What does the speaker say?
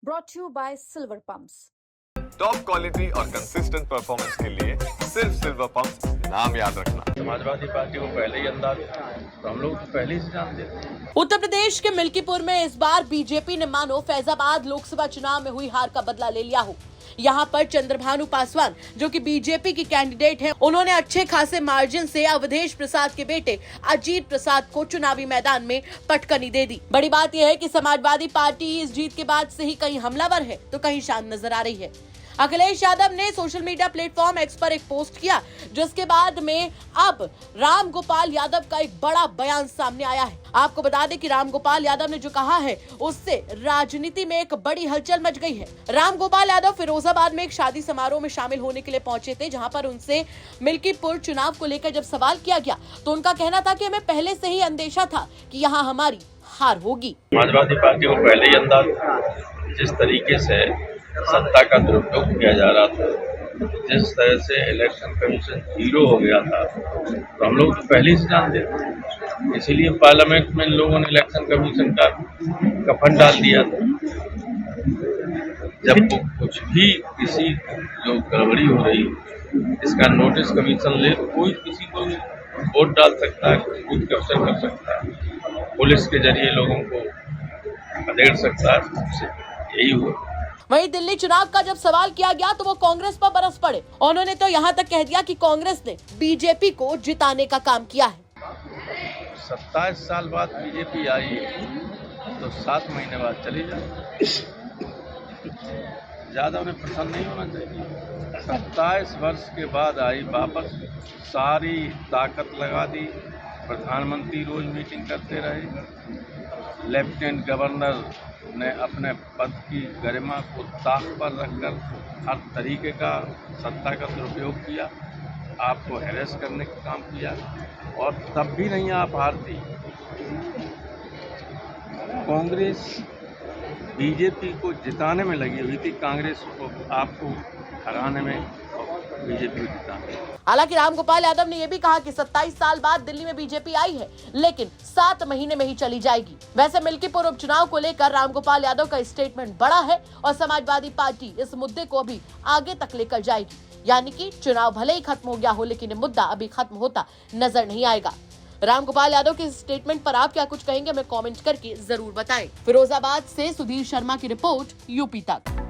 brought to you by Silver Pumps. Top quality और consistent performance के लिए सिर्फ सिल्वर पंप्स नाम याद रखना। समाजवादी पार्टी को पहले ही अंदाज था, तो हम लोग तो पहले ही से जानते थे। उत्तर प्रदेश के मिल्कीपुर में इस बार बीजेपी ने मानो फैजाबाद लोकसभा चुनाव में हुई हार का बदला ले लिया हो। यहाँ पर चंद्रभानु पासवान, जो कि बीजेपी की कैंडिडेट हैं, उन्होंने अच्छे खासे मार्जिन से अवधेश प्रसाद के बेटे अजीत प्रसाद को चुनावी मैदान में पटकनी दे दी। बड़ी बात यह है कि समाजवादी पार्टी इस जीत के बाद से ही कहीं हमलावर है तो कहीं शांत नजर आ रही है। अखिलेश यादव ने सोशल मीडिया प्लेटफॉर्म एक्स पर एक पोस्ट किया, जिसके बाद में अब राम गोपाल यादव का एक बड़ा बयान सामने आया है। आपको बता दें कि राम गोपाल यादव ने जो कहा है उससे राजनीति में एक बड़ी हलचल मच गई है। राम गोपाल यादव फिरोजाबाद में एक शादी समारोह में शामिल होने के लिए पहुंचे थे, जहां पर उनसे मिल्कीपुर चुनाव को लेकर जब सवाल किया गया तो उनका कहना था कि हमें पहले से ही अंदेशा था कि यहाँ हमारी हार होगी। समाजवादी पार्टी को पहले ही अंदाज था, जिस तरीके से सत्ता का दुरुपयोग किया जा रहा था, जिस तरह से इलेक्शन कमीशन हीरो हो गया था, तो हम लोग तो पहले ही से जानते थे। इसीलिए पार्लियामेंट में लोगों ने इलेक्शन कमीशन का कफन डाल दिया था। जब कुछ भी किसी जो गड़बड़ी हो रही, इसका नोटिस कमीशन ले तो कोई किसी को वोट डाल सकता है, कुछ कैप्चर कर सकता है, पुलिस के जरिए लोगों को खदेड़ सकता है। यही हुआ। वहीं दिल्ली चुनाव का जब सवाल किया गया तो वो कांग्रेस पर बरस पड़े। उन्होंने तो यहाँ तक कह दिया कि कांग्रेस ने बीजेपी को जिताने का काम किया है। 27 साल बाद बीजेपी आई तो 7 महीने बाद चली जाए। ज्यादा उन्हें प्रसन्न नहीं होना चाहिए। 27 वर्ष के बाद आई वापस, सारी ताकत लगा दी। प्रधानमंत्री रोज मीटिंग करते रहे। लेफ्टिनेंट गवर्नर ने अपने पद की गरिमा को ताक पर रखकर हर तरीके का सत्ता का दुरुपयोग किया, आपको हैरेस करने का काम किया, और तब भी नहीं आप हारती। कांग्रेस बीजेपी को जिताने में लगी हुई थी, कांग्रेस को आपको हराने में और बीजेपी को जिताने में। हालांकि राम गोपाल यादव ने यह भी कहा कि 27 साल बाद दिल्ली में बीजेपी आई है, लेकिन 7 महीने में ही चली जाएगी। वैसे मिल्कीपुर उपचुनाव को लेकर राम गोपाल यादव का स्टेटमेंट बड़ा है और समाजवादी पार्टी इस मुद्दे को अभी आगे तक लेकर जाएगी। यानी कि चुनाव भले ही खत्म हो गया हो, लेकिन ये मुद्दा अभी खत्म होता नजर नहीं आएगा। राम गोपाल यादव के स्टेटमेंट पर आप क्या कुछ कहेंगे, हमें कमेंट करके जरूर बताएं। फिरोजाबाद से सुधीर शर्मा की रिपोर्ट, यूपी तक।